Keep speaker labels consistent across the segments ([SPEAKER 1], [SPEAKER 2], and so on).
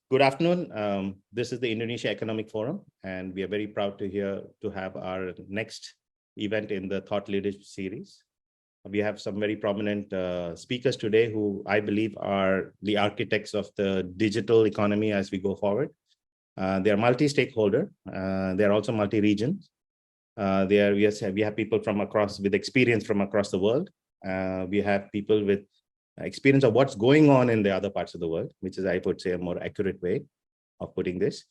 [SPEAKER 1] Good afternoon. This is the Indonesia Economic Forum, and we are very proud to have our next event in the Thought Leadership Series. We have some very prominent speakers today who I believe are the architects of the digital economy as we go forward. They are multi-stakeholder. They are also multi-region. We have people from across with experience from across the world. We have people with experience of what's going on in the other parts of the world, which is, I would say, a more accurate way of putting this.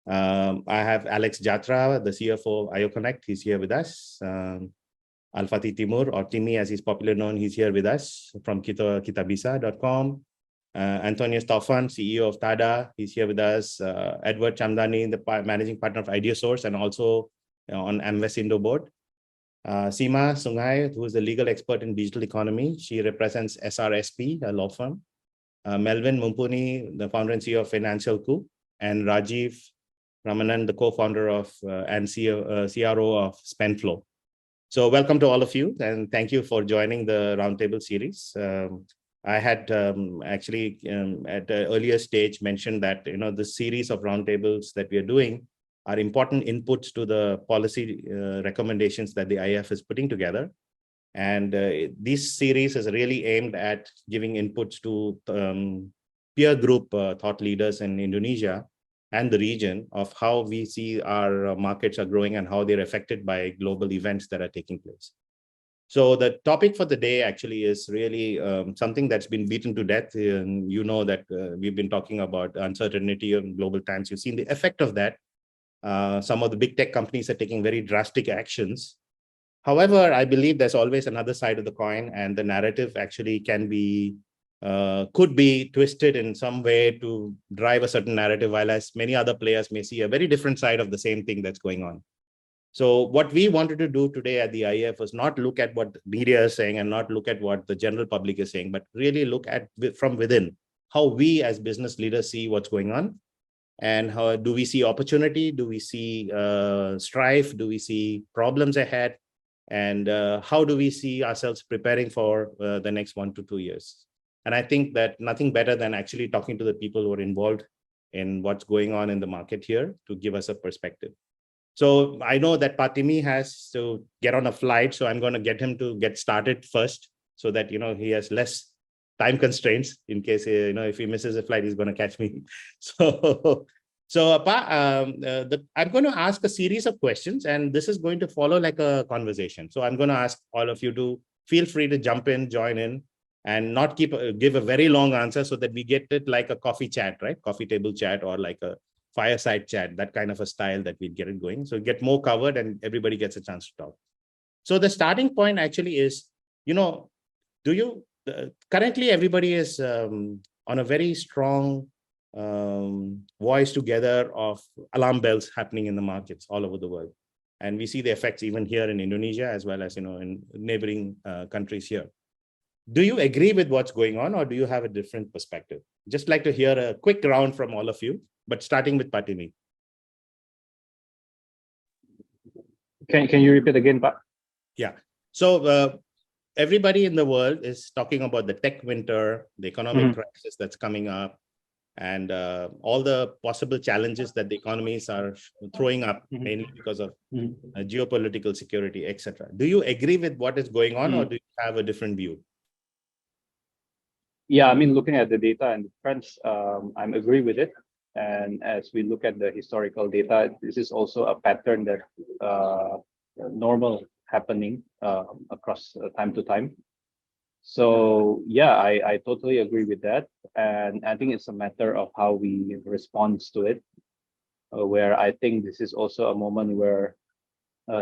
[SPEAKER 1] I have Alex Jatra, the CFO Ayoconnect. He's here with us. Alfatih Timur, or Timmy as he's popularly known, he's here with us from kitabisa.com. Antonius Taufan, CEO of TADA, he's here with us. Edward Chamdani, the managing partner of Ideosource and also on Amvest Indo board. Seema, Sunghay, who is the legal expert in digital economy. She represents SRSP, a law firm. Melvin, Mumpuni, the founder and CEO of Finansialku. And Rajiv, Ramanan, the co-founder of and CRO of Spendflo. So welcome to all of you, and thank you for joining the roundtable series. I had actually at the earlier stage mentioned that the series of roundtables that we are doing are important inputs to the policy recommendations that the IEF is putting together. And this series is really aimed at giving inputs to peer group thought leaders in Indonesia and the region of how we see our markets are growing and how they're affected by global events that are taking place. So the topic for the day actually is really something that's been beaten to death. And you know that we've been talking about uncertainty in global times. You've seen the effect of that. Some of the big tech companies are taking very drastic actions. However, I believe there's always another side of the coin, and the narrative actually could be twisted in some way to drive a certain narrative, while as many other players may see a very different side of the same thing that's going on. So what we wanted to do today at the IEF was not look at what media is saying and not look at what the general public is saying, but really look at from within, how we as business leaders see what's going on. And how do we see opportunity? Do we see strife? Do we see problems ahead? And how do we see ourselves preparing for the next 1 to 2 years? And I think that nothing better than actually talking to the people who are involved in what's going on in the market here to give us a perspective. So I know that Patimi has to get on a flight, so I'm going to get him to get started first so that he has less time constraints in case if he misses a flight, he's going to catch me. So I'm going to ask a series of questions, and this is going to follow like a conversation. So I'm going to ask all of you to feel free to jump in, join in, and not give a very long answer, so that we get it like a coffee chat, right? Coffee table chat, or like a fireside chat, that kind of a style that we get it going. So get more covered and everybody gets a chance to talk. So the starting point actually is, currently everybody is on a very strong voice together of alarm bells happening in the markets all over the world. And we see the effects even here in Indonesia, as well as, in neighboring countries here. Do you agree with what's going on, or do you have a different perspective? Just like to hear a quick round from all of you, but starting with Patimi.
[SPEAKER 2] Can you repeat again, Pak?
[SPEAKER 1] Yeah. So everybody in the world is talking about the tech winter, the economic crisis that's coming up, and all the possible challenges that the economies are throwing up, mainly because of geopolitical security, etc. Do you agree with what is going on, or do you have a different view?
[SPEAKER 2] Yeah, I mean, looking at the data and the trends, I agree with it. And as we look at the historical data, this is also a pattern that normal happening across time to time. So yeah, I totally agree with that. And I think it's a matter of how we respond to it, where I think this is also a moment where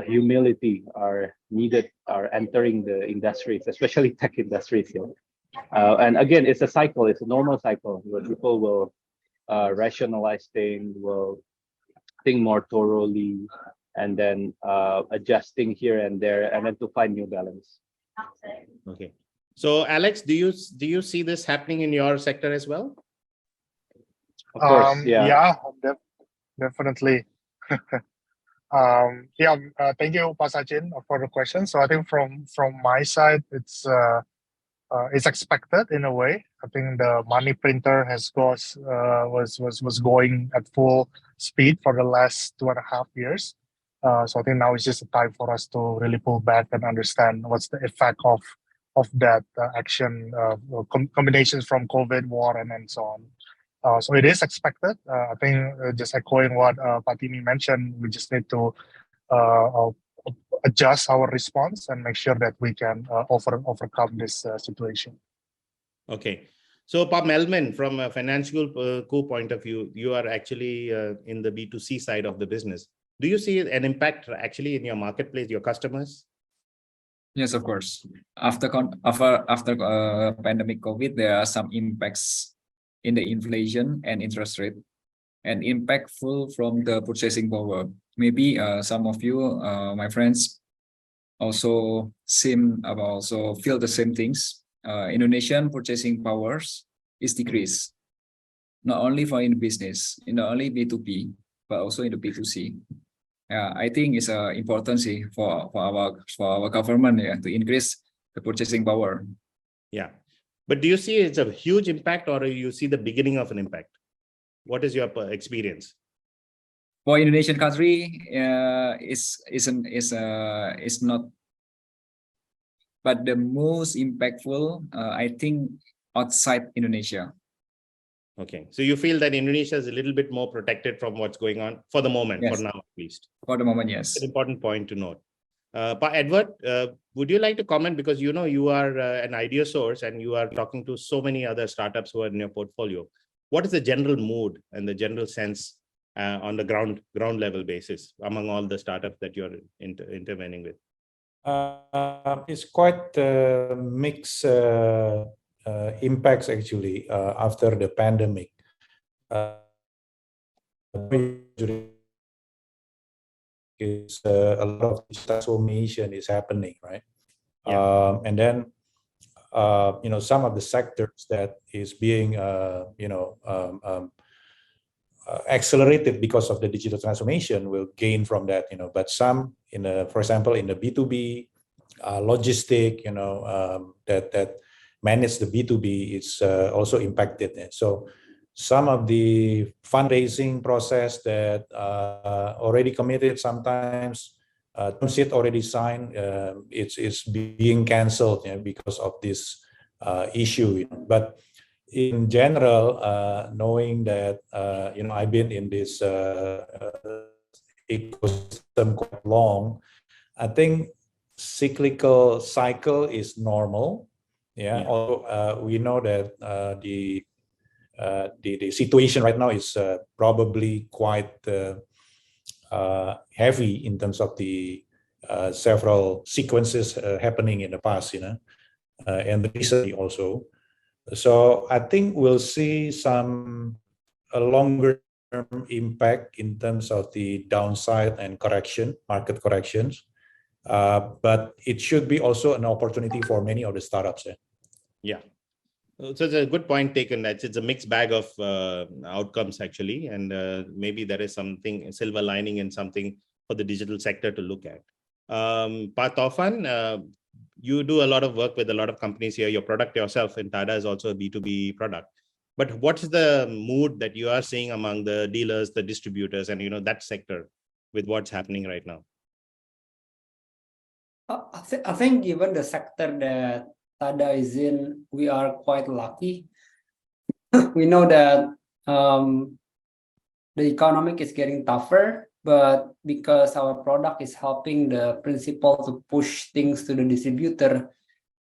[SPEAKER 2] humility are needed, are entering the industries, especially tech industries here. And again, it's a cycle, it's a normal cycle where people will rationalize things, will think more thoroughly, and then adjusting here and there, and then to find new balance.
[SPEAKER 1] Okay. So Alex, do you see this happening in your sector as well?
[SPEAKER 2] Of course,
[SPEAKER 3] yeah, definitely. Thank you, Pak Sachin, for the question. So I think from my side, it's It's expected in a way. I think the money printer was going at full speed for the last 2.5 years. So I think now it's just a time for us to really pull back and understand what's the effect of that action, combinations from COVID, war, and so on. So it is expected. I think just echoing what Patini mentioned, we just need to uh, adjust our response and make sure that we can overcome this situation.
[SPEAKER 1] Okay. So, Melvin, from a Finansialku point of view, you are actually in the B2C side of the business. Do you see an impact actually in your marketplace, your customers?
[SPEAKER 4] Yes, of course. After pandemic COVID, there are some impacts in the inflation and interest rate, and impactful from the purchasing power. Maybe some of you, my friends, also feel the same things. Indonesian purchasing powers is decreased, not only for in business, not only B2B, but also in the B2C. I think it's important for our government to increase the purchasing power.
[SPEAKER 1] Yeah, but do you see it's a huge impact, or you see the beginning of an impact? What is your experience?
[SPEAKER 4] For Indonesian country, is not, but the most impactful, I think, outside Indonesia.
[SPEAKER 1] Okay, so you feel that Indonesia is a little bit more protected from what's going on for the moment,
[SPEAKER 4] Yes.
[SPEAKER 1] for now at least.
[SPEAKER 4] For the moment, yes.
[SPEAKER 1] It's an important point to note. But Edward, would you like to comment, because you know you are an Ideosource and you are talking to so many other startups who are in your portfolio. What is the general mood and the general sense on the ground level basis among all the startups that you're intervening with?
[SPEAKER 5] It's quite mixed impacts actually after the pandemic. Is a lot of transformation is happening, right?
[SPEAKER 1] Yeah.
[SPEAKER 5] And then some of the sectors that is being accelerated because of the digital transformation will gain from that, but some for example in the B2B logistic, that manage the B2B is also impacted. So some of the fundraising process that already committed, sometimes term sheet already signed, it's being canceled because of this issue. But in general, knowing that I've been in this ecosystem quite long, I think cyclical cycle is normal. Yeah. Although we know that the situation right now is probably quite heavy in terms of the several sequences happening in the past, and recently also. So I think we'll see a longer term impact in terms of the downside and market corrections. But it should be also an opportunity for many of the startups.
[SPEAKER 1] Yeah. So it's a good point taken. That it's a mixed bag of outcomes actually, and maybe there is something silver lining and something for the digital sector to look at. Taufan, you do a lot of work with a lot of companies here. Your product yourself in TADA is also a B2B product. But what's the mood that you are seeing among the dealers, the distributors, and that sector with what's happening right now?
[SPEAKER 6] I think given the sector that TADA is in, we are quite lucky. We know that the economic is getting tougher, but because our product is helping the principal to push things to the distributor,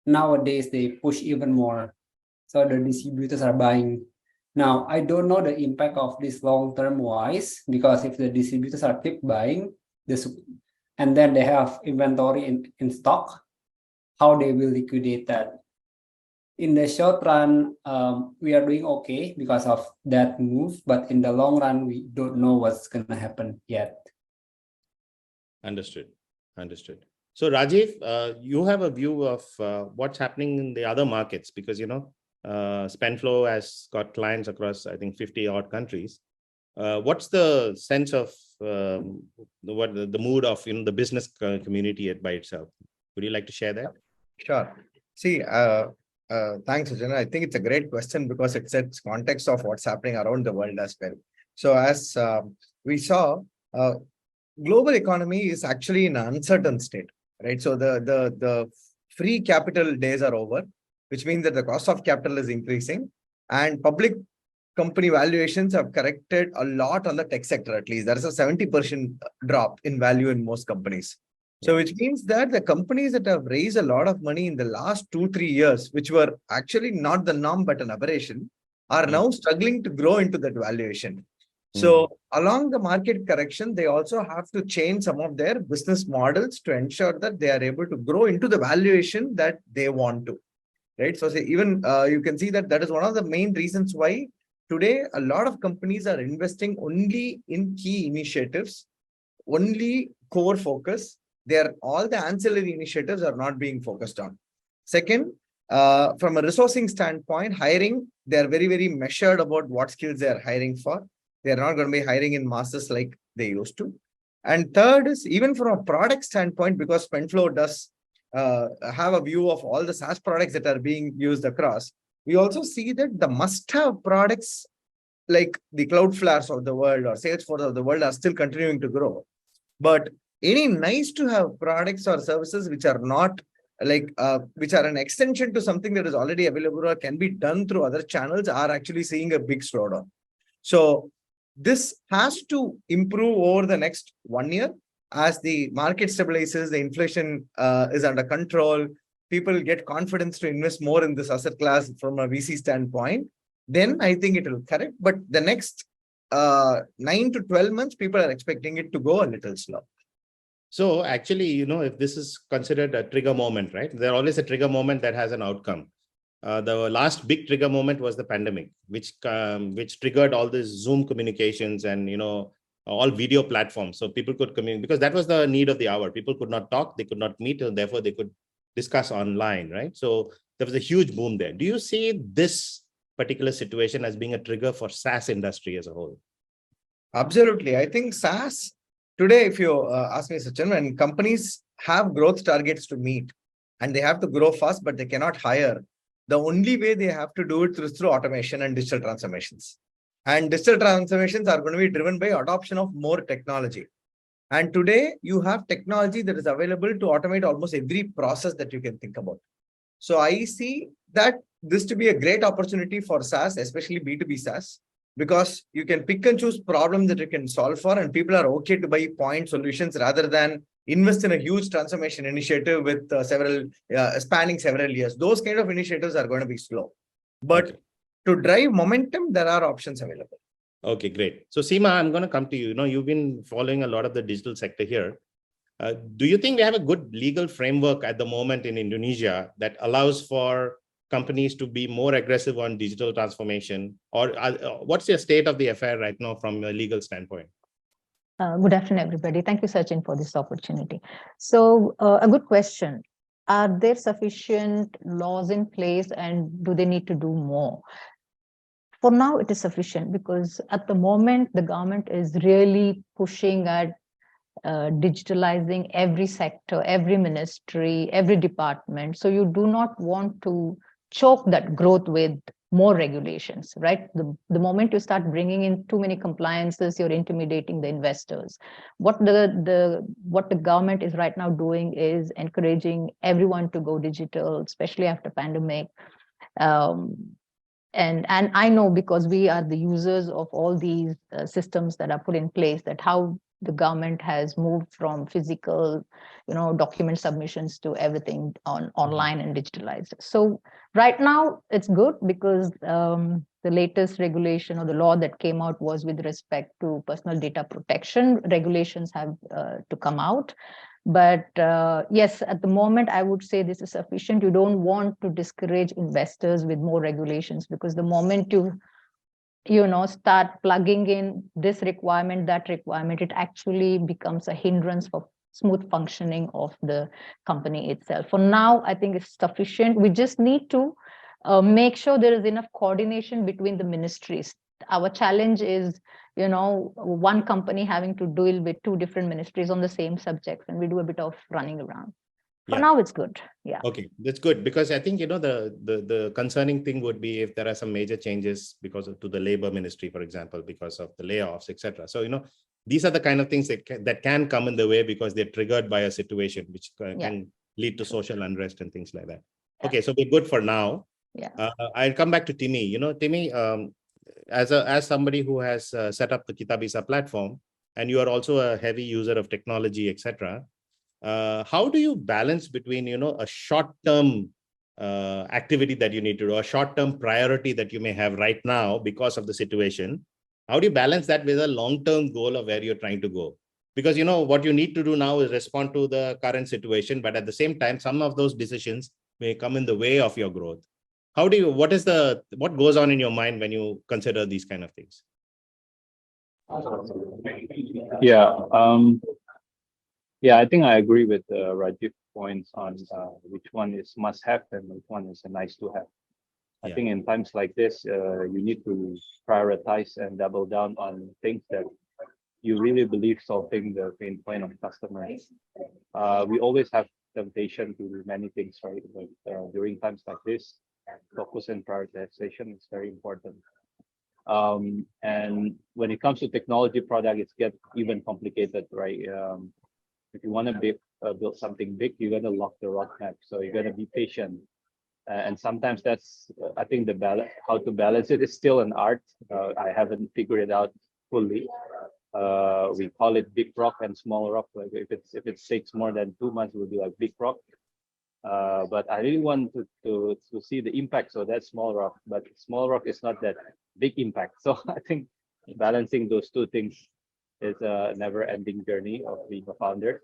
[SPEAKER 6] nowadays they push even more. So the distributors are buying. Now, I don't know the impact of this long-term wise, because if the distributors are keep buying, and then they have inventory in stock, how they will liquidate that. In the short run, we are doing okay because of that move, but in the long run, we don't know what's going to happen yet.
[SPEAKER 1] Understood. So Rajiv, you have a view of what's happening in the other markets, because Spendflo has got clients across, I think, 50 odd countries. What's the sense of what the mood of the business community by itself? Would you like to share that?
[SPEAKER 7] Sure. See, Thanks, Sachin. I think it's a great question because it sets context of what's happening around the world as well. So as we saw, global economy is actually in an uncertain state, right? So the free capital days are over, which means that the cost of capital is increasing, and public company valuations have corrected a lot on the tech sector. At least there is a 70% drop in value in most companies. So which means that the companies that have raised a lot of money in the last 2-3 years, which were actually not the norm but an aberration, are now struggling to grow into that valuation. So along the market correction, they also have to change some of their business models to ensure that they are able to grow into the valuation that they want to, right? So say even you can see that is one of the main reasons why today a lot of companies are investing only in key initiatives, only core focus. All the ancillary initiatives are not being focused on. Second, from a resourcing standpoint, hiring, they are very, very measured about what skills they are hiring for. They are not going to be hiring in masses like they used to. And third is even from a product standpoint, because Spendflo does have a view of all the SaaS products that are being used across, we also see that the must-have products like the Cloudflares of the world or Salesforce of the world are still continuing to grow. But any nice to have products or services which are not like which are an extension to something that is already available or can be done through other channels are actually seeing a big slowdown. So this has to improve over the next 1 year as the market stabilizes, the inflation is under control, people get confidence to invest more in this asset class from a VC standpoint, then I think it will correct. But the next 9 to 12 months, people are expecting it to go a little slow.
[SPEAKER 1] So actually, if this is considered a trigger moment, right? There's always a trigger moment that has an outcome. The last big trigger moment was the pandemic, which triggered all this Zoom communications and, all video platforms. So people could communicate because that was the need of the hour. People could not talk, they could not meet, and therefore they could discuss online, right? So there was a huge boom there. Do you see this particular situation as being a trigger for SaaS industry as a whole?
[SPEAKER 7] Absolutely. I think SaaS today, if you ask me, Sachin, when companies have growth targets to meet and they have to grow fast, but they cannot hire, the only way they have to do it is through automation and digital transformations. And digital transformations are going to be driven by adoption of more technology. And today you have technology that is available to automate almost every process that you can think about. So I see that this to be a great opportunity for SaaS, especially B2B SaaS, because you can pick and choose problems that you can solve for, and people are okay to buy point solutions rather than invest in a huge transformation initiative with spanning several years. Those kind of initiatives are going to be slow. But to drive momentum, there are options available.
[SPEAKER 1] Okay, great. So Seema, I'm going to come to you. You've been following a lot of the digital sector here. Do you think we have a good legal framework at the moment in Indonesia that allows for companies to be more aggressive on digital transformation? Or what's your state of the affair right now from a legal standpoint?
[SPEAKER 8] Good afternoon, everybody. Thank you, Sachin, for this opportunity. So a good question. Are there sufficient laws in place and do they need to do more? For now, it is sufficient because at the moment, the government is really pushing at digitalizing every sector, every ministry, every department. So you do not want to choke that growth with more regulations, right? The moment you start bringing in too many compliances, you're intimidating the investors. What the government is right now doing is encouraging everyone to go digital, especially after pandemic. And I know because we are the users of all these systems that are put in place, that how the government has moved from physical, document submissions to everything online and digitalized. So right now it's good because the latest regulation or the law that came out was with respect to personal data protection. Regulations have to come out. But yes, at the moment, I would say this is sufficient. You don't want to discourage investors with more regulations because the moment you start plugging in this requirement, that requirement, it actually becomes a hindrance for smooth functioning of the company itself. For now, I think it's sufficient. We just need to make sure there is enough coordination between the ministries. Our challenge is, one company having to deal with two different ministries on the same subjects, and we do a bit of running around. For now, it's good. Yeah.
[SPEAKER 1] Okay, that's good, because I think, the concerning thing would be if there are some major changes to the labor ministry, for example, because of the layoffs, etc. So, these are the kind of things that can come in the way because they're triggered by a situation which can lead to social unrest and things like that.
[SPEAKER 8] Yeah.
[SPEAKER 1] Okay, so we're good for now.
[SPEAKER 8] Yeah.
[SPEAKER 1] I'll come back to Timmy. Timmy, as somebody who has set up the Kitabisa platform, and you are also a heavy user of technology, etc. How do you balance between, a short-term activity that you need to do, a short-term priority that you may have right now because of the situation? How do you balance that with a long-term goal of where you're trying to go? Because, what you need to do now is respond to the current situation, but at the same time, some of those decisions may come in the way of your growth. What goes on in your mind when you consider these kind of things?
[SPEAKER 2] Yeah, I think I agree with Rajiv's points on which one is must have and which one is a nice to have. I think in times like this, you need to prioritize and double down on things that you really believe solving the pain point of customers. We always have temptation to do many things, right? But during times like this, focus and prioritization is very important. And when it comes to technology product, it's get even complicated, right? If you want to build something big, you're going to lock the roadmap. So you're going to be patient. And sometimes that's, I think how to balance it is still an art. I haven't figured it out fully. We call it big rock and small rock. Like if it takes more than 2 months, we'll do like big rock. But I really want to see the impact. So that's small rock, but small rock is not that big impact. So I think balancing those two things is a never-ending journey of being a founder.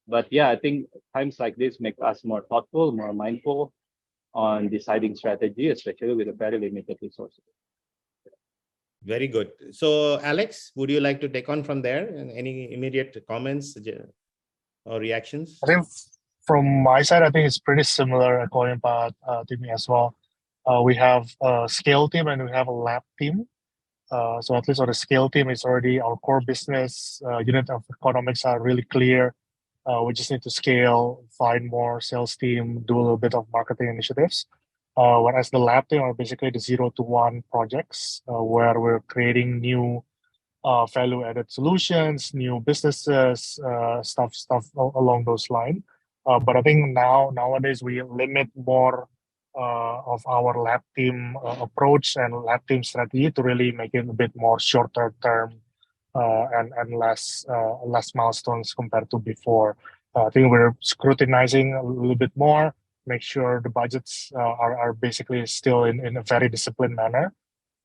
[SPEAKER 2] But yeah, I think times like this make us more thoughtful, more mindful on deciding strategy, especially with a very limited resources.
[SPEAKER 1] Very good. So, Alex, would you like to take on from there? And any immediate comments or reactions?
[SPEAKER 3] I think from my side, I think it's pretty similar according to me as well. We have a scale team and we have a lab team. So at least on the scale team, it's already our core business. Unit of economics are really clear. We just need to scale, find more sales team, do a little bit of marketing initiatives. Whereas the lab team are basically the 0 to 1 projects where we're creating new value-added solutions, new businesses, stuff along those lines. But I think nowadays we limit more of our lab team approach and lab team strategy to really make it a bit more shorter term and less milestones compared to before. I think we're scrutinizing a little bit more, make sure the budgets are basically still in a very disciplined manner,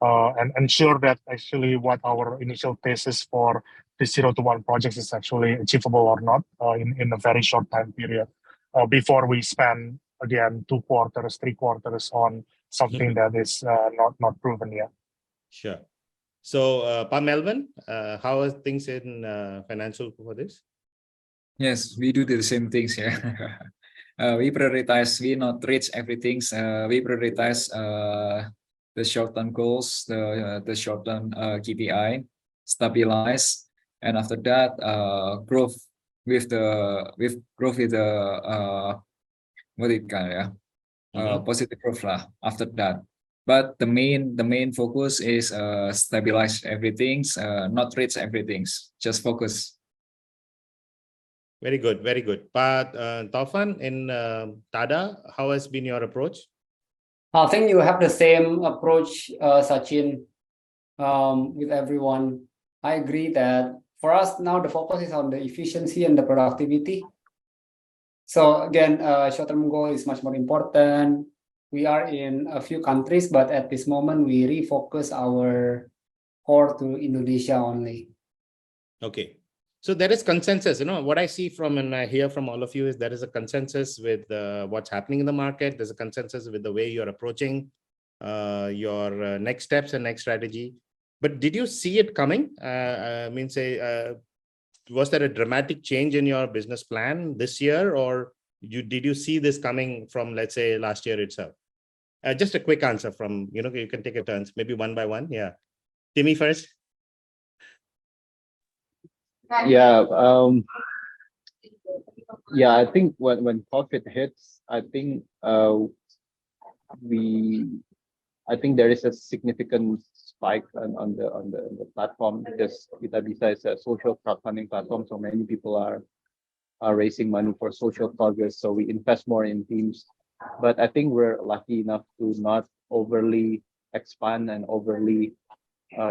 [SPEAKER 3] and ensure that actually what our initial thesis for the 0 to 1 projects is actually achievable or not in a very short time period before we spend again 2 quarters, 3 quarters on something that is not proven yet.
[SPEAKER 1] Sure. So, Melvin, how are things in financial for this?
[SPEAKER 4] Yes, we do the same things here. We prioritize, we not reach everything. We prioritize the short-term goals, the short-term KPI, stabilize, and after that, growth with the what it kind of positive growth lah. After that, but the main focus is stabilize everything, not reach everything, just focus.
[SPEAKER 1] Very good, very good. But Taufan, in TADA, how has been your approach?
[SPEAKER 6] I think you have the same approach, Sachin, with everyone. I agree that for us now the focus is on the efficiency and the productivity. So again, short-term goal is much more important. We are in a few countries, but at this moment we refocus our core to Indonesia only.
[SPEAKER 1] Okay. So there is consensus, what I see from and I hear from all of you is there is a consensus with what's happening in the market. There's a consensus with the way you're approaching your next steps and next strategy. But did you see it coming? Was there a dramatic change in your business plan this year, or did you see this coming from, let's say, last year itself? Just a quick answer from, you can take a turns, maybe one by one. Yeah. Timmy first.
[SPEAKER 2] Yeah. Yeah, I think when COVID hits, I think there is a significant spike on the platform because Kitabisa is a social crowdfunding platform, so many people are raising money for social causes. So we invest more in teams, but I think we're lucky enough to not overly expand and overly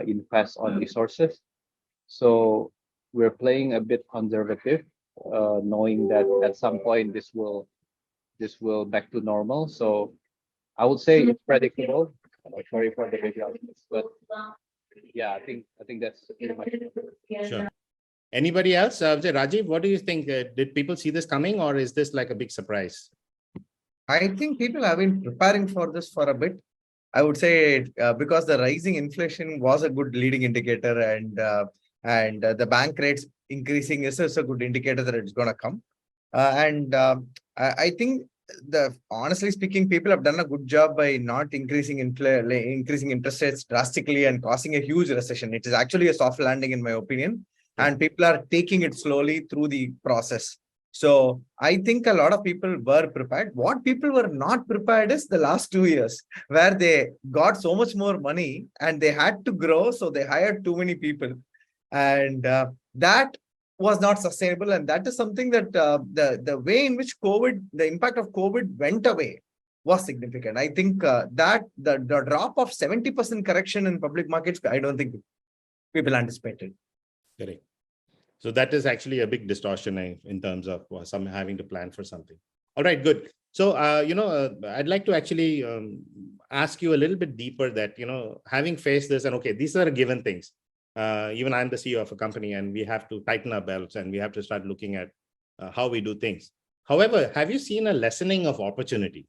[SPEAKER 2] invest on resources. So we're playing a bit conservative, knowing that at some point this will back to normal. So I would say it's predictable. Sorry for the big audience, but yeah, I think that's pretty much it.
[SPEAKER 1] Sure. Anybody else? Rajiv, what do you think? Did people see this coming, or is this like a big surprise?
[SPEAKER 7] I think people have been preparing for this for a bit. I would say because the rising inflation was a good leading indicator, and the bank rates increasing is a good indicator that it's going to come. I think honestly speaking, people have done a good job by not increasing interest rates drastically and causing a huge recession. It is actually a soft landing, in my opinion, and people are taking it slowly through the process. So I think a lot of people were prepared. What people were not prepared is the last 2 years, where they got so much more money and they had to grow, so they hired too many people, and that was not sustainable. And that is something that the way in which the impact of COVID went away was significant. I think that the drop of 70% correction in public markets, I don't think people anticipated.
[SPEAKER 1] Correct. So that is actually a big distortion in terms of some having to plan for something. All right, good. So, I'd like to actually ask you a little bit deeper that, having faced this, and okay, these are given things. Even I'm the CEO of a company, and we have to tighten our belts and we have to start looking at how we do things. However, have you seen a lessening of opportunity?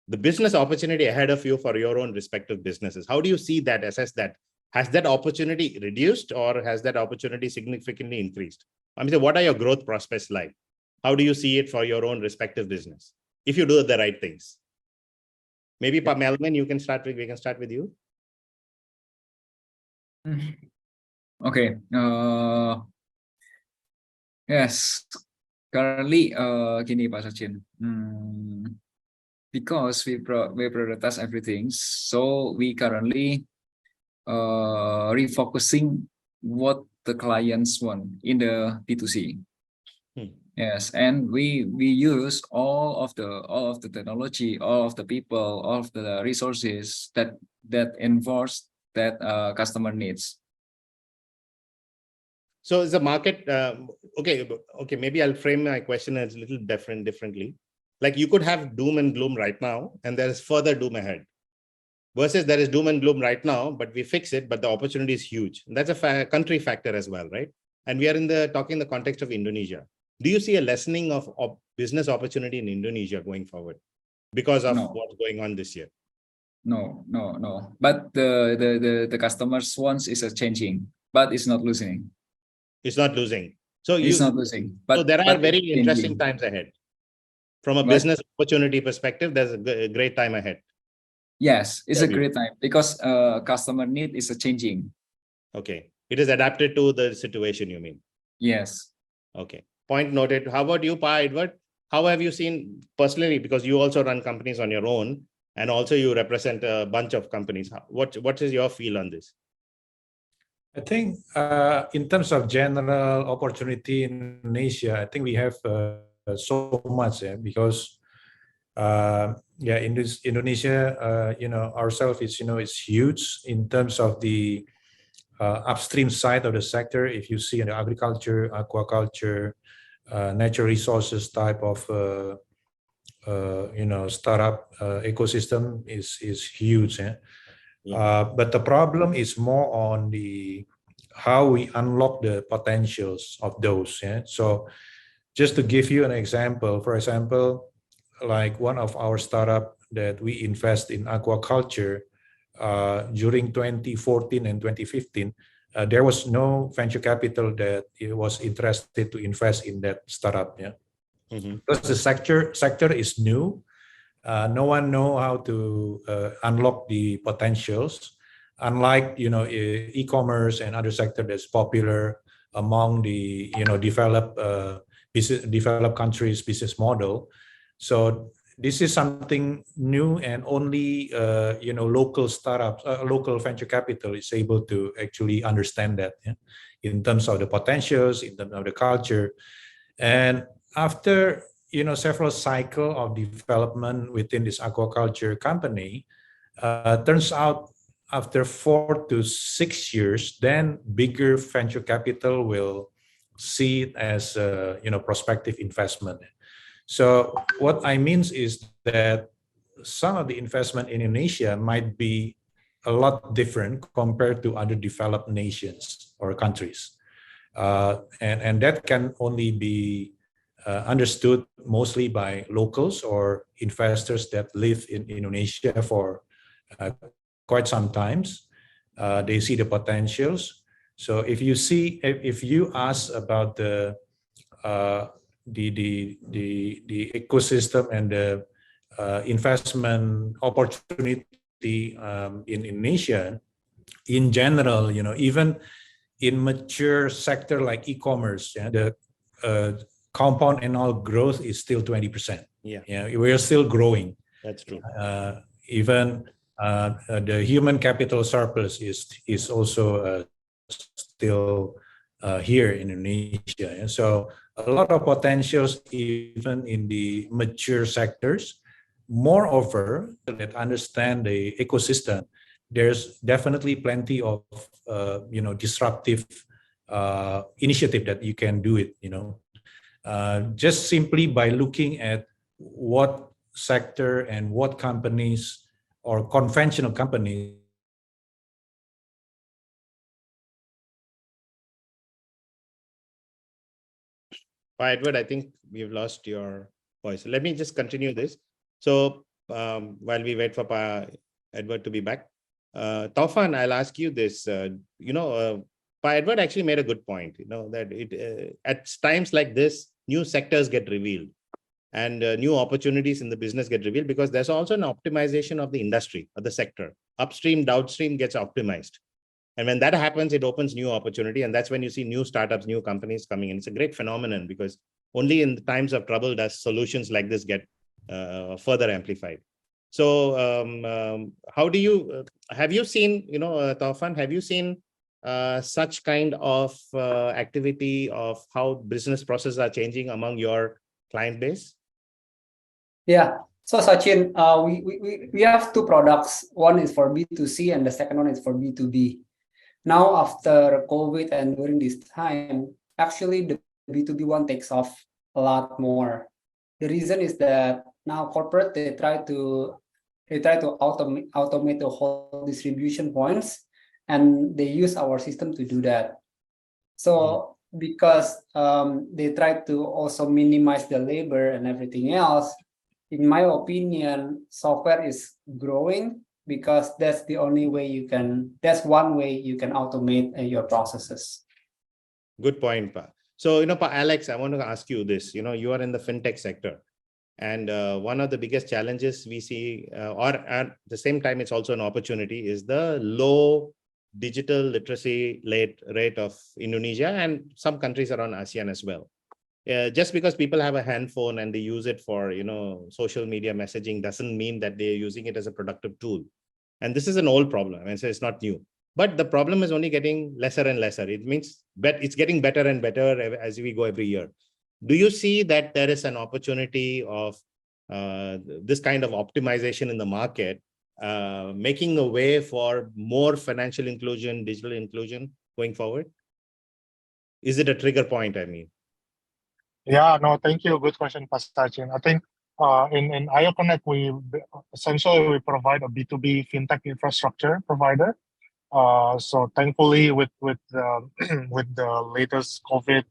[SPEAKER 1] The business opportunity ahead of you for your own respective businesses. How do you see that, assess that? Has that opportunity reduced, or has that opportunity significantly increased? I mean, what are your growth prospects like? How do you see it for your own respective business if you do the right things? Maybe Melvin, we can start with you.
[SPEAKER 4] Okay. Yes. Currently, gini Pak Sachin. Because we prioritize everything, so we currently refocusing what the clients want in the B2C. Yes, and we use all of the technology, all of the people, all of the resources that enforce that customer needs.
[SPEAKER 1] So is the market okay? Maybe I'll frame my question as a little differently. Like, you could have doom and gloom right now, and there is further doom ahead. Versus there is doom and gloom right now, but we fix it, but the opportunity is huge. And that's a country factor as well, right? And we are talking in the context of Indonesia. Do you see a lessening of business opportunity in Indonesia going forward because of what's going on this year? No. But the customers' wants is changing, but it's not losing. It's not losing. So it's not losing. But so there are very interesting times ahead. From a business opportunity perspective, there's a great time ahead. Yes, it's a great time because customer need is changing. Okay. It is adapted to the situation, you mean? Yes. Okay. Point noted. How about you, Pa Edward? How have you seen personally, because you also run companies on your own and also you represent a bunch of companies. What is your feel on this?
[SPEAKER 5] I think in terms of general opportunity in Indonesia, I think we have so much, because in this Indonesia, ourselves is huge in terms of the upstream side of the sector. If you see in the agriculture, aquaculture, natural resources type of startup ecosystem is huge. But the problem is more on how we unlock the potentials of those. So just to give you an example, for example, like one of our startup that we invest in aquaculture during 2014 and 2015, there was no venture capital that was interested to invest in that startup. Because the sector is new. No one know how to unlock the potentials. Unlike e-commerce and other sector that's popular among the developed developed countries business model. So this is something new, and only local startups, local venture capital is able to actually understand that, yeah, in terms of the potentials, in terms of the culture. And after several cycle of development within this aquaculture company, turns out after 4 to 6 years, then bigger venture capital will see it as prospective investment. So what I mean is that some of the investment in Indonesia might be a lot different compared to other developed nations or countries. And that can only be understood mostly by locals or investors that live in Indonesia for quite some times. They see the potentials. So if you ask about the ecosystem and the investment opportunity in Indonesia, in general, even in mature sector like e-commerce, yeah, the compound annual growth is still 20%.
[SPEAKER 1] Yeah,
[SPEAKER 5] we are still growing.
[SPEAKER 1] That's true.
[SPEAKER 5] Even the human capital surplus is also still here in Indonesia. And so a lot of potentials even in the mature sectors. Moreover, that understand the ecosystem, there's definitely plenty of disruptive initiative that you can do it. Just simply by looking at what sector and what companies or conventional companies
[SPEAKER 1] Edward, I think we've lost your voice. Let me just continue this. So while we wait for Edward to be back, Taufan, I'll ask you this. Edward actually made a good point, that at times like this, new sectors get revealed and new opportunities in the business get revealed, because there's also an optimization of the industry or the sector. Upstream, downstream gets optimized. And when that happens, it opens new opportunity. And that's when you see new startups, new companies coming in. It's a great phenomenon, because only in times of trouble does solutions like this get further amplified. So how do you, have you seen, Taufan, have you seen such kind of activity of how business processes are changing among your client base?
[SPEAKER 6] Yeah. So Sachin, we have two products. One is for B2C and the second one is for B2B. Now, after COVID and during this time, actually the B2B one takes off a lot more. The reason is that now corporate, they try to automate the whole distribution points, and they use our system to do that. So because they try to also minimize the labor and everything else, in my opinion, software is growing, because that's the only way that's one way you can automate your processes.
[SPEAKER 1] Good point, Pa. So, Pa Alex, I want to ask you this. You are in the fintech sector. And one of the biggest challenges we see, or at the same time, it's also an opportunity, is the low digital literacy rate of Indonesia and some countries around ASEAN as well. Just because people have a handphone and they use it for, social media messaging doesn't mean that they're using it as a productive tool. And this is an old problem, and so it's not new. But the problem is only getting lesser and lesser. It means it's getting better and better as we go every year. Do you see that there is an opportunity of this kind of optimization in the market, making the way for more financial inclusion, digital inclusion going forward? Is it a trigger point, I mean?
[SPEAKER 3] Yeah, no, thank you. Good question, Sachin. I think in Ayoconnect, we provide a B2B fintech infrastructure provider. So thankfully, with the latest COVID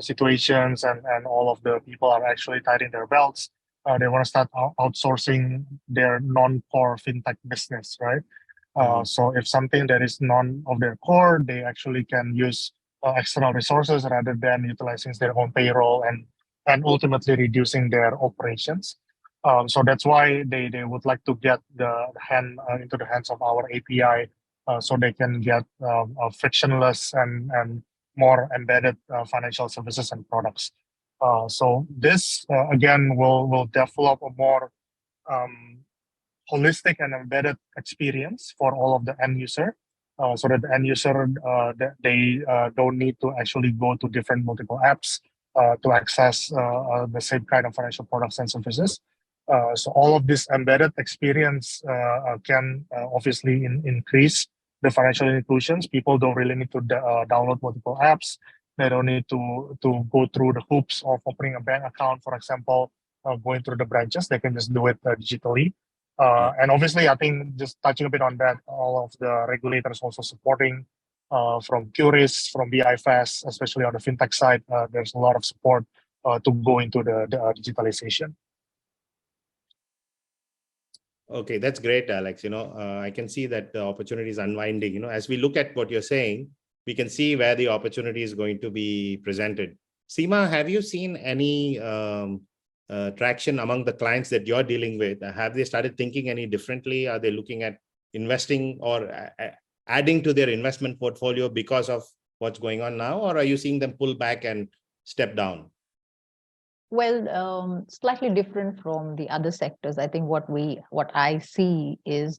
[SPEAKER 3] situations and all of the people are actually tightening their belts, they want to start outsourcing their non-core fintech business, right? So if something that is none of their core, they actually can use external resources rather than utilizing their own payroll and ultimately reducing their operations. So that's why they would like to get into the hands of our API, so they can get a frictionless and more embedded financial services and products. So this again will develop a more holistic and embedded experience for all of the end user, so that the end user they don't need to actually go to different multiple apps to access the same kind of financial products and services. So all of this embedded experience can obviously increase the financial inclusions. People don't really need to download multiple apps. They don't need to go through the hoops of opening a bank account, for example, going through the branches. They can just do it digitally. And obviously, I think just touching a bit on that, all of the regulators also supporting from QRIS, from BIFAS, especially on the fintech side, there's a lot of support to go into the digitalization.
[SPEAKER 1] Okay, that's great, Alex. I can see that the opportunity is unwinding. As we look at what you're saying, we can see where the opportunity is going to be presented. Seema, have you seen any traction among the clients that you're dealing with? Have they started thinking any differently? Are they looking at investing or adding to their investment portfolio because of what's going on now? Or are you seeing them pull back and step down?
[SPEAKER 8] Well, slightly different from the other sectors. I think what I see is,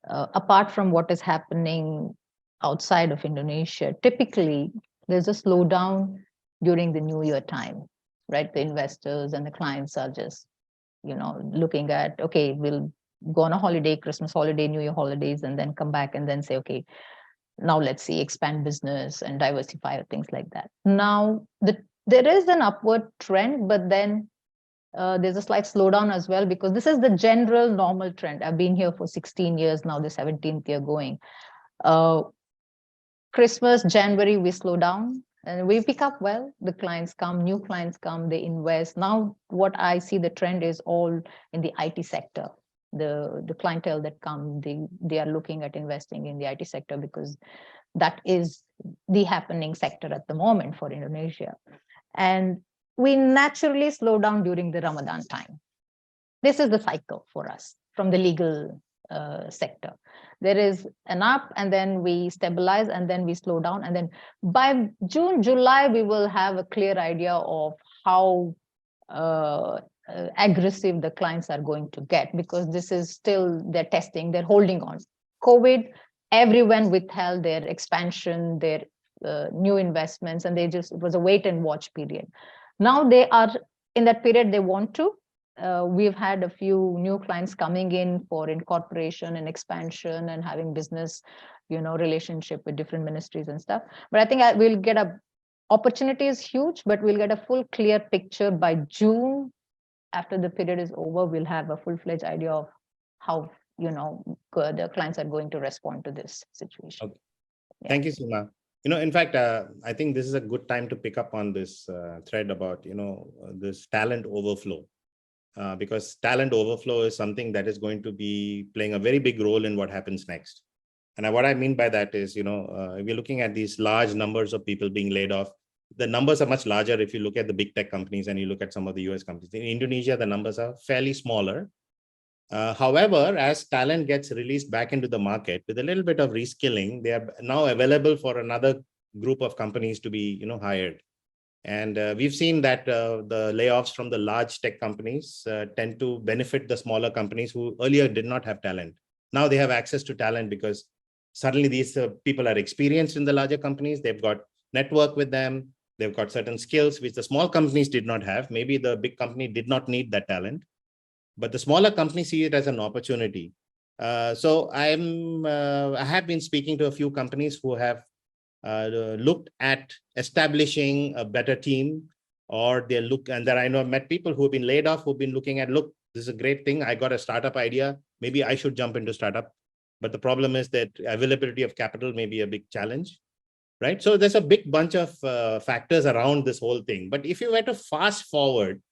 [SPEAKER 8] apart from what is happening outside of Indonesia, typically there's a slowdown during the New Year time, right? The investors and the clients are just, looking at, okay, we'll go on a holiday, Christmas holiday, New Year holidays, and then come back and then say, okay, now let's see, expand business and diversify, things like that. Now, there is an upward trend, but then there's a slight slowdown as well, because this is the general normal trend. I've been here for 16 years now, the 17th year going. Christmas, January, we slow down and we pick up well. The clients come, new clients come, they invest. Now, what I see the trend is all in the IT sector. The clientele that come, they are looking at investing in the IT sector because that is the happening sector at the moment for Indonesia. And we naturally slow down during the Ramadan time. This is the cycle for us from the legal sector. There is an up and then we stabilize and then we slow down. And then by June, July, we will have a clear idea of how aggressive the clients are going to get, because this is still, they're testing, they're holding on. COVID, everyone withheld their expansion, their new investments, and it was a wait and watch period. Now they are in that period, they want to. We've had a few new clients coming in for incorporation and expansion and having business, relationship with different ministries and stuff. But I think we'll get opportunity is huge, but we'll get a full clear picture by June. After the period is over, we'll have a full-fledged idea of how, the clients are going to respond to this situation.
[SPEAKER 1] Okay. Yeah. Thank you, Seema. In fact, I think this is a good time to pick up on this thread about, this talent overflow, because talent overflow is something that is going to be playing a very big role in what happens next. And what I mean by that is, if you're looking at these large numbers of people being laid off, the numbers are much larger if you look at the big tech companies and you look at some of the US companies. In Indonesia, the numbers are fairly smaller. However, as talent gets released back into the market with a little bit of reskilling, they are now available for another group of companies to be, hired. And we've seen that the layoffs from the large tech companies tend to benefit the smaller companies who earlier did not have talent. Now they have access to talent because suddenly these people are experienced in the larger companies. They've got network with them. They've got certain skills which the small companies did not have. Maybe the big company did not need that talent, but the smaller companies see it as an opportunity. So I have been speaking to a few companies who have looked at establishing a better team, or and there I know I've met people who have been laid off, who've been looking at, look, this is a great thing. I got a startup idea. Maybe I should jump into startup. But the problem is that availability of capital may be a big challenge, right? So there's a big bunch of factors around this whole thing. But if you were to fast forward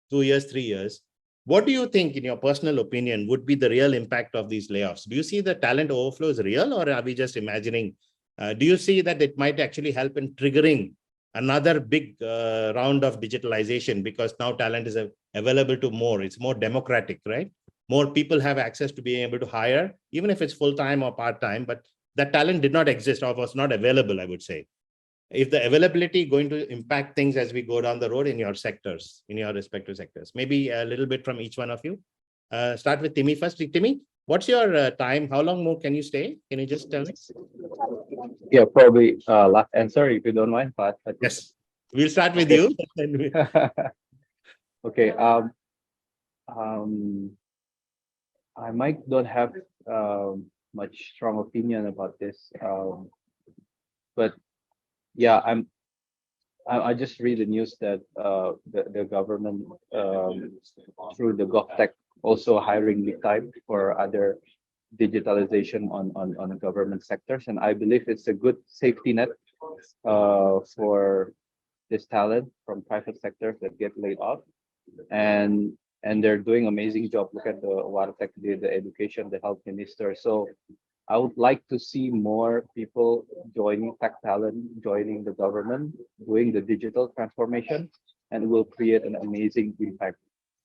[SPEAKER 1] 2 years, 3 years, what do you think, in your personal opinion, would be the real impact of these layoffs? Do you see the talent overflow is real, or are we just imagining? Do you see that it might actually help in triggering another big round of digitalization, because now talent is available to more? It's more democratic, right? More people have access to being able to hire, even if it's full-time or part-time, but that talent did not exist or was not available, I would say. Is the availability going to impact things as we go down the road in your sectors, in your respective sectors? Maybe a little bit from each one of you. Start with Timmy first. Timmy, what's your time? How long more can you stay? Can you just tell me?
[SPEAKER 2] Yeah, probably last answer if you don't mind, but
[SPEAKER 1] Yes, we'll start with you.
[SPEAKER 2] Okay. I might not have much strong opinion about this, but yeah, I just read the news that the government through the GovTech also hiring big time for other digitalization on the government sectors, and I believe it's a good safety net for this talent from private sectors that get laid off, and they're doing amazing job. Look at the Wartech, the education, the health minister. So I would like to see more people joining tech talent, joining the government, doing the digital transformation, and will create an amazing impact.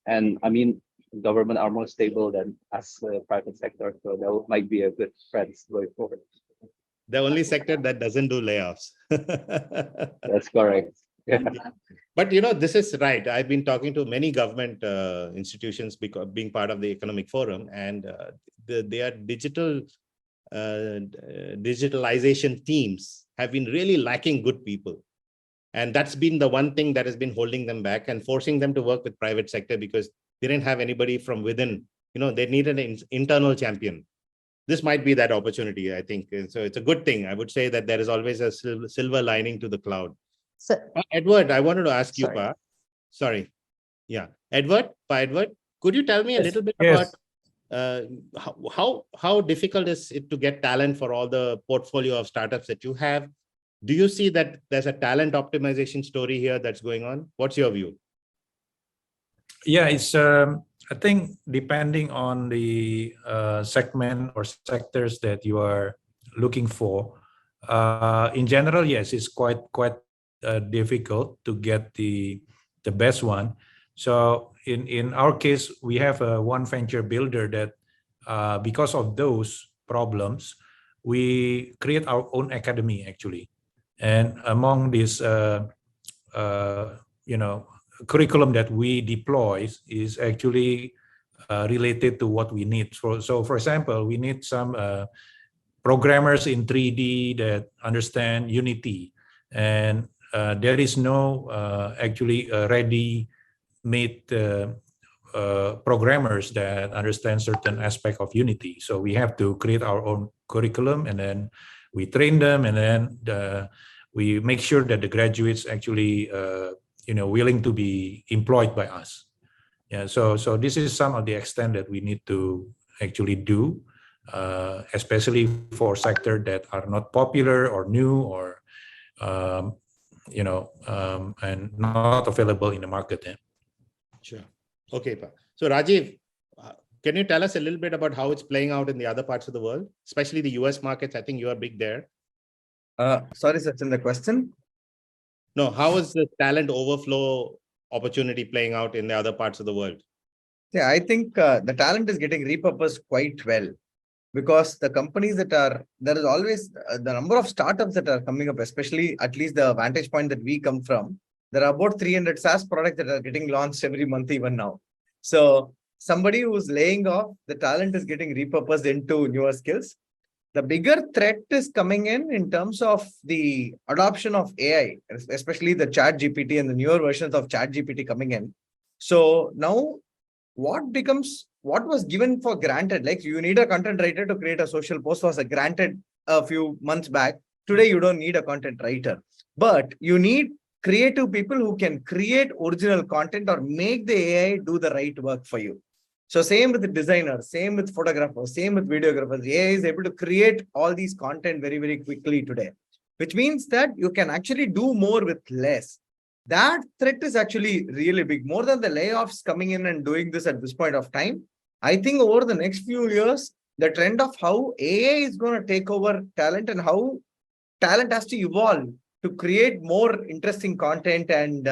[SPEAKER 2] And I mean, government are more stable than us, the private sector, so that might be a good friends going forward.
[SPEAKER 1] The only sector that doesn't do layoffs.
[SPEAKER 2] That's correct. Yeah.
[SPEAKER 1] But you know, this is right. I've been talking to many government institutions because being part of the economic forum, and their digitalization teams have been really lacking good people. And that's been the one thing that has been holding them back and forcing them to work with private sector, because they didn't have anybody from within. You know, they needed an internal champion. This might be that opportunity, I think. And so it's a good thing. I would say that there is always a silver lining to the cloud.
[SPEAKER 8] So,
[SPEAKER 1] Edward, I wanted to ask you,
[SPEAKER 8] sorry.
[SPEAKER 1] Pa. Sorry. Yeah. Edward, could you tell me a little bit
[SPEAKER 5] Yes.
[SPEAKER 1] about how difficult is it to get talent for all the portfolio of startups that you have? Do you see that there's a talent optimization story here that's going on? What's your view?
[SPEAKER 5] Yeah, it's I think depending on the segment or sectors that you are looking for, in general, yes, it's quite difficult to get the best one. So in our case, we have one venture builder that because of those problems, we create our own academy actually, and among this curriculum that we deploy is actually related to what we need. So for example, we need some programmers in 3D that understand Unity, and there is no actually ready-made programmers that understand certain aspect of Unity. So we have to create our own curriculum, and then we train them, and then we make sure that the graduates actually willing to be employed by us. Yeah, so this is some of the extent that we need to actually do, especially for sectors that are not popular or new or and not available in the market. Yeah.
[SPEAKER 1] Sure. Okay, Pa. So Rajiv, can you tell us a little bit about how it's playing out in the other parts of the world, especially the US markets? I think you are big there.
[SPEAKER 7] Sorry, Sachin, the question?
[SPEAKER 1] No, how is the talent overflow opportunity playing out in the other parts of the world?
[SPEAKER 7] Yeah, I think the talent is getting repurposed quite well, because the companies there is always the number of startups that are coming up, especially at least the vantage point that we come from. There are about 300 SaaS products that are getting launched every month, even now. So somebody who's laying off, the talent is getting repurposed into newer skills. The bigger threat is coming in terms of the adoption of AI, especially the ChatGPT and the newer versions of ChatGPT coming in. So now what was given for granted, like you need a content writer to create a social post, was granted a few months back. Today, you don't need a content writer, but you need creative people who can create original content or make the AI do the right work for you. So same with the designers, same with photographers, same with videographers. AI is able to create all these content very, very quickly today, which means that you can actually do more with less. That threat is actually really big, more than the layoffs coming in and doing this at this point of time. I think over the next few years, the trend of how AI is going to take over talent and how talent has to evolve to create more interesting content and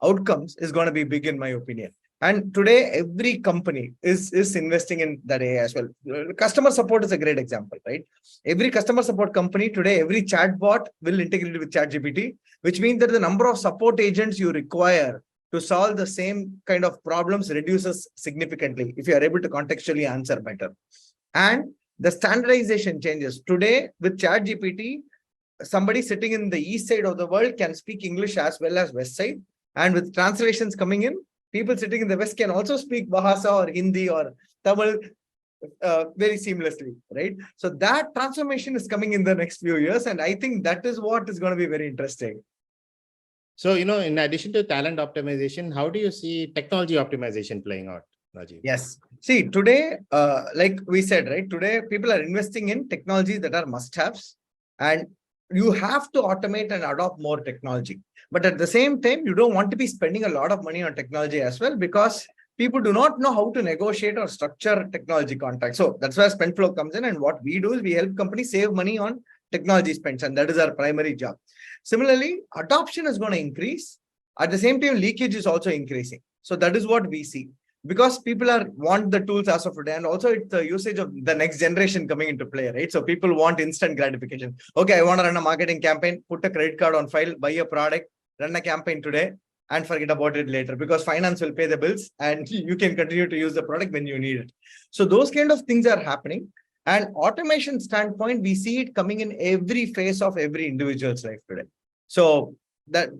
[SPEAKER 7] outcomes is going to be big, in my opinion. And today, every company is investing in that AI as well. Customer support is a great example, right? Every customer support company today, every chatbot will integrate with ChatGPT, which means that the number of support agents you require to solve the same kind of problems reduces significantly if you are able to contextually answer better. And the standardization changes. Today, with ChatGPT, somebody sitting in the east side of the world can speak English as well as west side. And with translations coming in, people sitting in the west can also speak Bahasa or Hindi or Tamil very seamlessly, right? So that transformation is coming in the next few years. And I think that is what is going to be very interesting.
[SPEAKER 1] So, in addition to talent optimization, how do you see technology optimization playing out, Rajiv?
[SPEAKER 7] Yes. See, today, like we said, right, today people are investing in technologies that are must-haves, and you have to automate and adopt more technology. But at the same time, you don't want to be spending a lot of money on technology as well, because people do not know how to negotiate or structure technology contracts. So that's where Spendflo comes in. And what we do is we help companies save money on technology spends, and that is our primary job. Similarly, adoption is going to increase. At the same time, leakage is also increasing. So that is what we see, because people want the tools as of today, and also it's the usage of the next generation coming into play, right? So people want instant gratification. Okay, I want to run a marketing campaign, put a credit card on file, buy a product, run a campaign today, and forget about it later, because finance will pay the bills and you can continue to use the product when you need it. So those kind of things are happening. And automation standpoint, we see it coming in every phase of every individual's life today. So that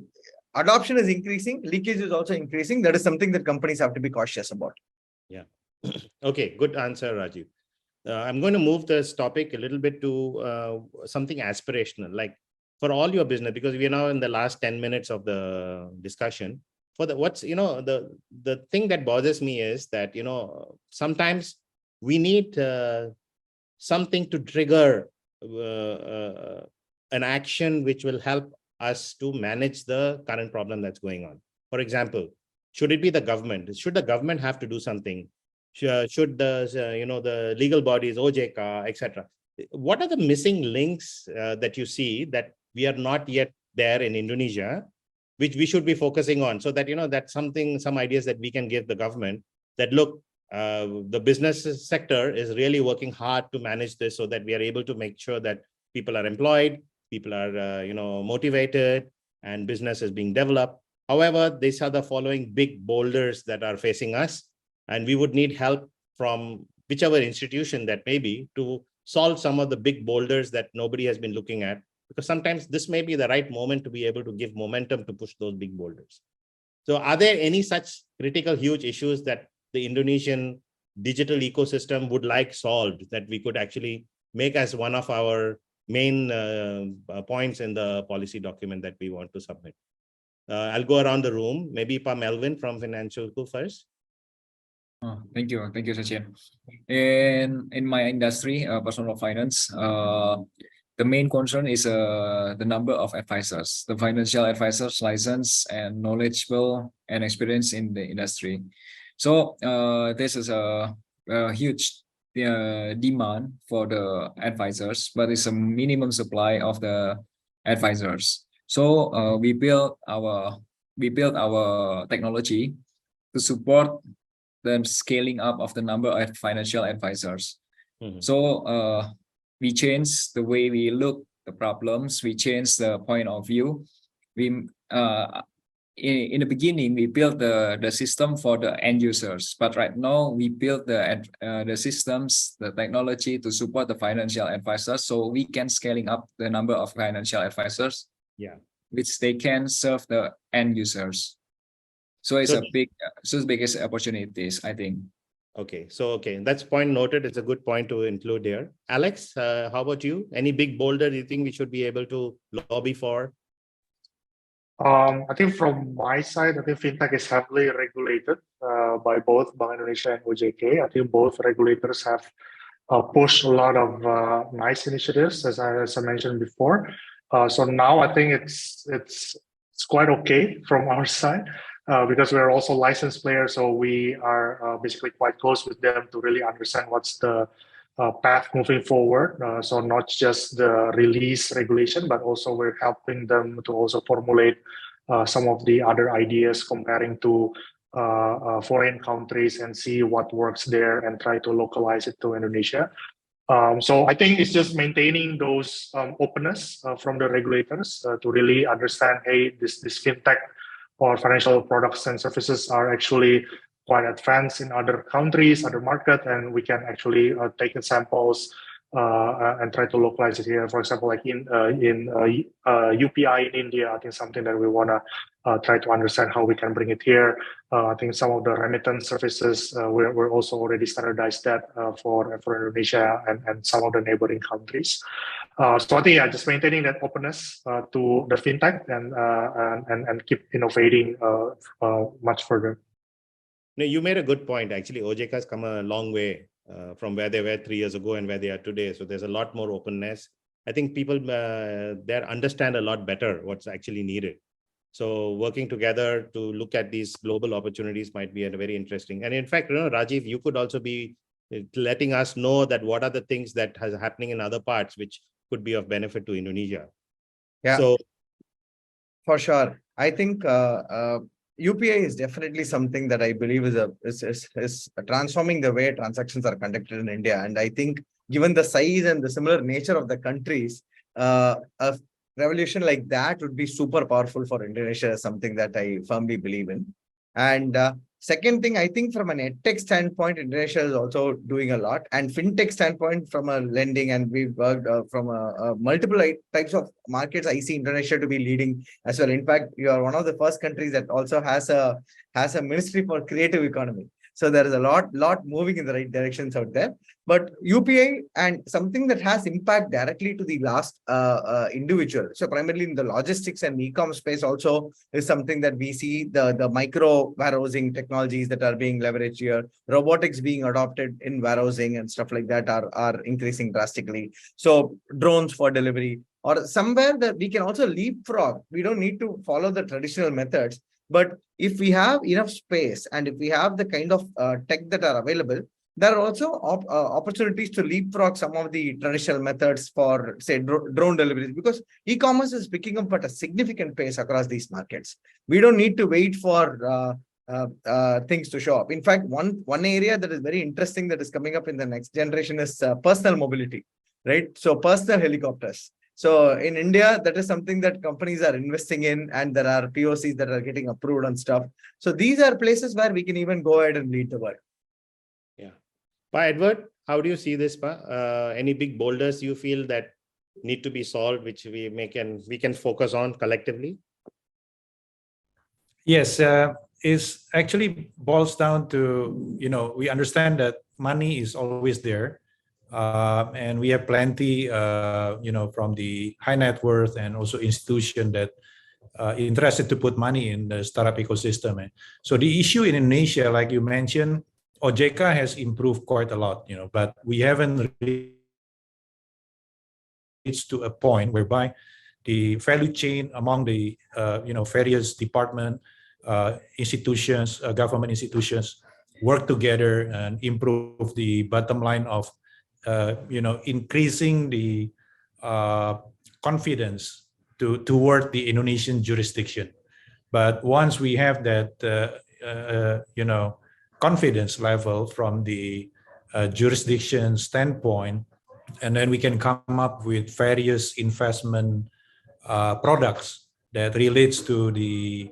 [SPEAKER 7] adoption is increasing, leakage is also increasing. That is something that companies have to be cautious about.
[SPEAKER 1] Yeah. Okay, good answer, Rajiv. I'm going to move this topic a little bit to something aspirational, like for all your business, because we are now in the last 10 minutes of the discussion. For the the thing that bothers me is that, sometimes we need something to trigger an action which will help us to manage the current problem that's going on. For example, should it be the government? Should the government have to do something? Should the the legal bodies, OJK, etc. What are the missing links that you see that we are not yet there in Indonesia, which we should be focusing on, so that that's some ideas that we can give the government, that look, the business sector is really working hard to manage this, so that we are able to make sure that people are employed, people are motivated, and business is being developed. However, these are the following big boulders that are facing us, and we would need help from whichever institution that may be to solve some of the big boulders that nobody has been looking at, because sometimes this may be the right moment to be able to give momentum to push those big boulders. So are there any such critical, huge issues that the Indonesian digital ecosystem would like solved, that we could actually make as one of our main points in the policy document that we want to submit? I'll go around the room. Maybe Melvin from Finansialku first.
[SPEAKER 4] Thank you, Sachin. In my industry, personal finance, the main concern is the number of advisors, the financial advisors licensed and knowledgeable and experienced in the industry. So this is a huge demand for the advisors, but it's a minimum supply of the advisors. So we built our technology to support the scaling up of the number of financial advisors. Mm-hmm. So we changed the way we look the problems. We changed the point of view. We in the beginning we built the system for the end users, but right now we built the systems, the technology to support the financial advisors, so we can scaling up the number of financial advisors.
[SPEAKER 1] Yeah,
[SPEAKER 4] which they can serve the end users. So it's the biggest opportunities, I think.
[SPEAKER 1] Okay, so that's point noted. It's a good point to include here. Alex, how about you? Any big boulder you think we should be able to lobby for?
[SPEAKER 3] I think from my side, I think fintech is heavily regulated by both Bank Indonesia and OJK. I think both regulators have pushed a lot of nice initiatives, as I mentioned before. So now I think it's quite okay from our side. Because we're also licensed players, so we are basically quite close with them to really understand what's the path moving forward. So not just the release regulation, but also we're helping them to also formulate some of the other ideas comparing to foreign countries and see what works there and try to localize it to Indonesia. So I think it's just maintaining those openness from the regulators to really understand, hey, this fintech or financial products and services are actually quite advanced in other countries, other markets, and we can actually take the samples and try to localize it here. For example, like in UPI in India, I think something that we want to try to understand how we can bring it here. I think some of the remittance services, we're also already standardized that for Indonesia and some of the neighboring countries. So I think, yeah, just maintaining that openness to the fintech and keep innovating much further.
[SPEAKER 1] No, you made a good point. Actually, OJK has come a long way from where they were 3 years ago and where they are today. So there's a lot more openness. I think people there understand a lot better what's actually needed. So working together to look at these global opportunities might be a very interesting. And in fact, Rajiv, you could also be letting us know that what are the things that are happening in other parts which could be of benefit to Indonesia.
[SPEAKER 7] Yeah,
[SPEAKER 1] so
[SPEAKER 7] for sure. I think UPI is definitely something that I believe is transforming the way transactions are conducted in India. And I think given the size and the similar nature of the countries, a revolution like that would be super powerful for Indonesia, something that I firmly believe in. And second thing, I think from an edtech standpoint, Indonesia is also doing a lot, and fintech standpoint from a lending, and we've worked from multiple types of markets. I see Indonesia to be leading as well. In fact, you are one of the first countries that also has a ministry for creative economy. So there is a lot moving in the right directions out there. But UPI and something that has impact directly to the last individual. So primarily in the logistics and e-com space also is something that we see the micro warehousing technologies that are being leveraged here, robotics being adopted in warehousing and stuff like that are increasing drastically. So drones for delivery, or somewhere that we can also leapfrog. We don't need to follow the traditional methods. But if we have enough space and if we have the kind of tech that are available, there are also opportunities to leapfrog some of the traditional methods for, say, drone deliveries, because e-commerce is picking up at a significant pace across these markets. We don't need to wait for things to show up. In fact, one area that is very interesting that is coming up in the next generation is personal mobility, right? So personal helicopters. So in India, that is something that companies are investing in, and there are POCs that are getting approved and stuff. So these are places where we can even go ahead and lead the world.
[SPEAKER 1] Yeah. Edward, how do you see this? Any big boulders you feel that need to be solved, which we can focus on collectively?
[SPEAKER 5] Yes, it actually boils down to, we understand that money is always there. And we have plenty, from the high net worth and also institution that interested to put money in the startup ecosystem. So the issue in Indonesia, like you mentioned, OJK has improved quite a lot, but we haven't reached to a point whereby the value chain among the, various department, institutions, government institutions work together and improve the bottom line of increasing the confidence toward the Indonesian jurisdiction. But once we have that, confidence level from the jurisdiction standpoint, and then we can come up with various investment products that relates to the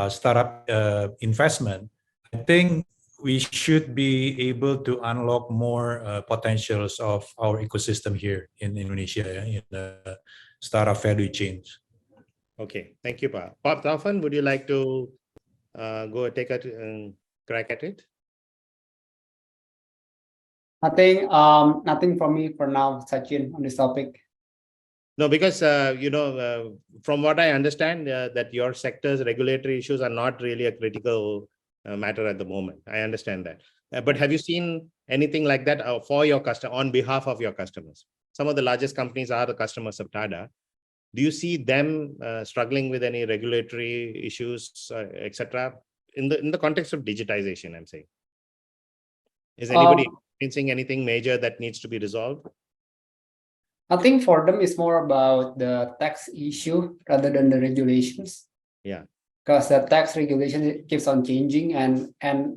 [SPEAKER 5] startup investment, I think we should be able to unlock more potentials of our ecosystem here in Indonesia, in the startup value chains.
[SPEAKER 1] Okay, thank you, Pa. Taufan, would you like to go take a crack at it?
[SPEAKER 6] Nothing from me for now, Sachin, on this topic.
[SPEAKER 1] No, because, from what I understand, that your sector's regulatory issues are not really a critical matter at the moment. I understand that. But have you seen anything like that for your customer, on behalf of your customers? Some of the largest companies are the customers of TADA. Do you see them struggling with any regulatory issues, etc., in the context of digitization, I'm saying? Is anybody experiencing anything major that needs to be resolved?
[SPEAKER 6] I think for them it's more about the tax issue rather than the regulations.
[SPEAKER 1] Yeah.
[SPEAKER 6] because the tax regulation keeps on changing, and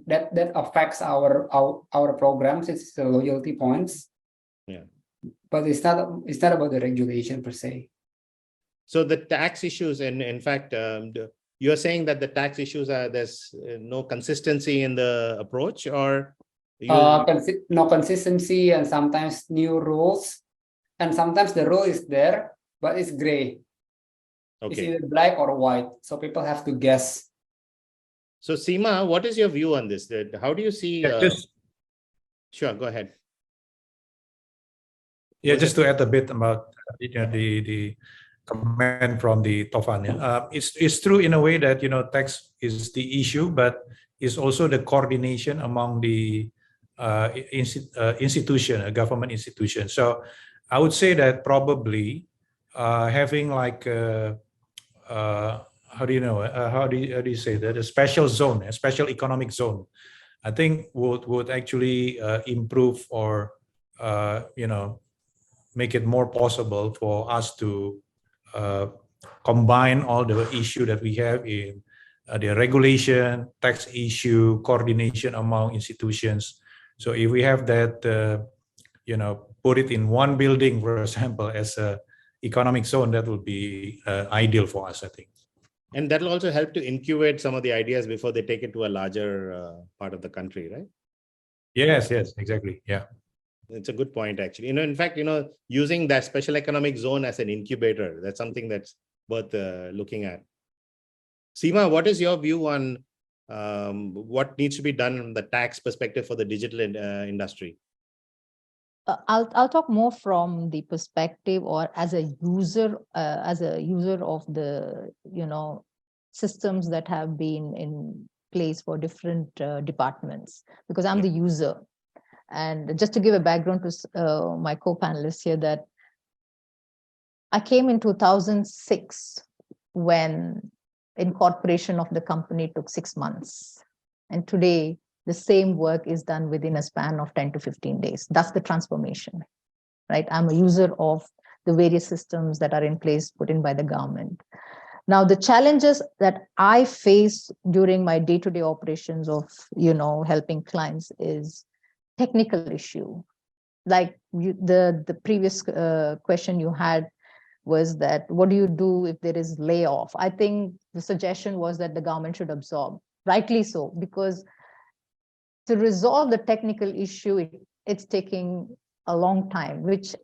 [SPEAKER 6] that affects our programs. It's the loyalty points.
[SPEAKER 1] Yeah.
[SPEAKER 6] But it's not about the regulation per se.
[SPEAKER 1] So the tax issues, and in fact, you're saying that the tax issues are there's no consistency in the approach, or
[SPEAKER 6] no consistency, and sometimes new rules, and sometimes the rule is there but it's gray. It's
[SPEAKER 1] okay.
[SPEAKER 6] either black or white, so people have to guess.
[SPEAKER 1] So Seema, what is your view on this? How do you see? Sure, go ahead.
[SPEAKER 5] Yeah, just to add a bit about the comment from the Taufan. It's true in a way that tax is the issue, but it's also the coordination among the institution, government institution. So I would say that probably having like how do you say that, a special zone, a special economic zone, I think would actually improve or make it more possible for us to combine all the issue that we have in the regulation, tax issue, coordination among institutions. So if we have that, put it in one building, for example, as a economic zone, that would be ideal for us, I think.
[SPEAKER 1] And that will also help to incubate some of the ideas before they take it to a larger part of the country, right?
[SPEAKER 5] Yes, exactly. Yeah.
[SPEAKER 1] It's a good point, actually. In fact, using that special economic zone as an incubator, that's something that's worth looking at. Seema, what is your view on what needs to be done from the tax perspective for the digital industry?
[SPEAKER 8] I'll talk more from the perspective or as a user of the systems that have been in place for different departments, because I'm the user. And just to give a background to my co-panelists here, that I came in 2006 when incorporation of the company took 6 months. And today, the same work is done within a span of 10 to 15 days. That's the transformation, right? I'm a user of the various systems that are in place put in by the government. Now, the challenges that I face during my day-to-day operations of, helping clients is technical issue. Like the previous question you had was that, what do you do if there is layoff? I think the suggestion was that the government should absorb, rightly so, because to resolve the technical issue, it's taking a long time, which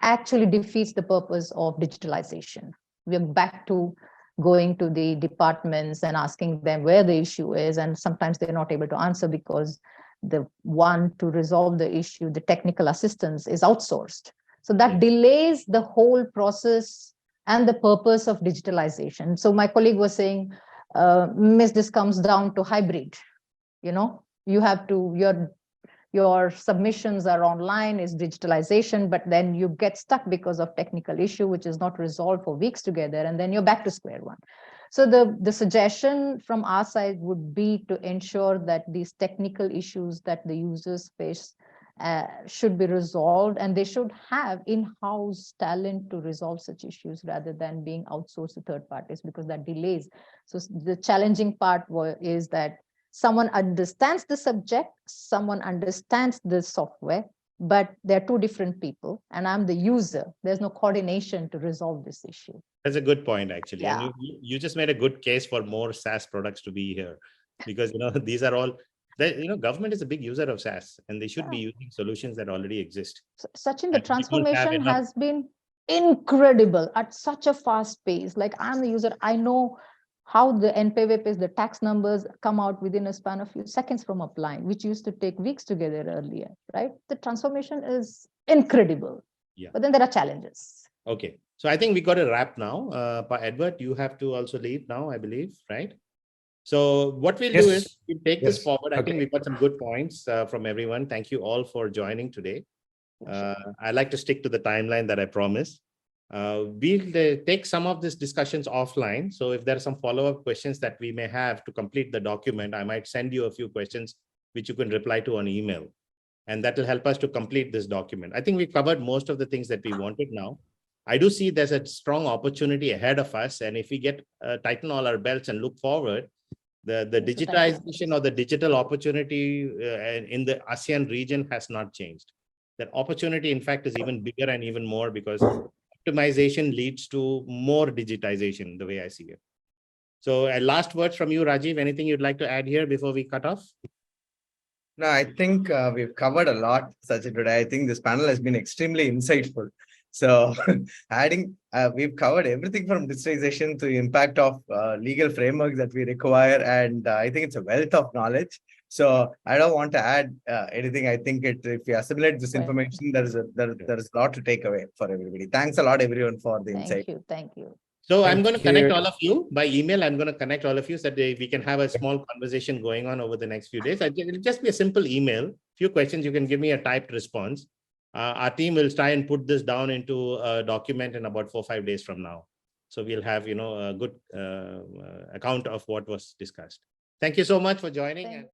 [SPEAKER 8] actually defeats the purpose of digitalization. We're back to going to the departments and asking them where the issue is, and sometimes they're not able to answer because the one to resolve the issue, the technical assistance, is outsourced. So that delays the whole process and the purpose of digitalization. So my colleague was saying, Miss, this comes down to hybrid. You have to, your submissions are online, is digitalization, but then you get stuck because of technical issue, which is not resolved for weeks together, and then you're back to square one. So the suggestion from our side would be to ensure that these technical issues that the users face should be resolved, and they should have in-house talent to resolve such issues rather than being outsourced to third parties, because that delays. So the challenging part is that someone understands the subject, someone understands the software, but they're two different people, and I'm the user. There's no coordination to resolve this issue.
[SPEAKER 1] That's a good point, actually.
[SPEAKER 8] Yeah.
[SPEAKER 1] And you just made a good case for more SaaS products to be here, because these are all, government is a big user of SaaS, and they should be using solutions that already exist.
[SPEAKER 8] Sachin, the transformation has been incredible at such a fast pace. Like, I'm the user, I know how the NPV pays, the tax numbers come out within a span of few seconds from applying, which used to take weeks together earlier, right? The transformation is incredible. Yeah. But then there are challenges.
[SPEAKER 1] Okay. So I think we got a wrap now. Edward, you have to also leave now, I believe, right? So what we'll do is we'll take this forward. I think we've got some good points from everyone. Thank you all for joining today. I like to stick to the timeline that I promised. We'll take some of these discussions offline. So if there are some follow-up questions that we may have to complete the document, I might send you a few questions which you can reply to on email. And that will help us to complete this document. I think we covered most of the things that we wanted now. I do see there's a strong opportunity ahead of us. And if we get tighten all our belts and look forward, the digitization or the digital opportunity in the ASEAN region has not changed. That opportunity, in fact, is even bigger and even more because optimization leads to more digitization, the way I see it. So last words from you, Rajiv, anything you'd like to add here before we cut off?
[SPEAKER 7] No, I think we've covered a lot, Sachin, today. I think this panel has been extremely insightful. So we've covered everything from digitization to impact of legal frameworks that we require. And I think it's a wealth of knowledge. So I don't want to add anything. I think if we assimilate this information, there is a lot to take away for everybody. Thanks a lot, everyone, for the insight.
[SPEAKER 8] Thank you.
[SPEAKER 1] So I'm going to connect all of you by email. I'm going to connect all of you so that we can have a small conversation going on over the next few days. It'll just be a simple email. Few questions, you can give me a typed response. Our team will try and put this down into a document in about 4 or 5 days from now. So we'll have, a good account of what was discussed. Thank you so much for joining.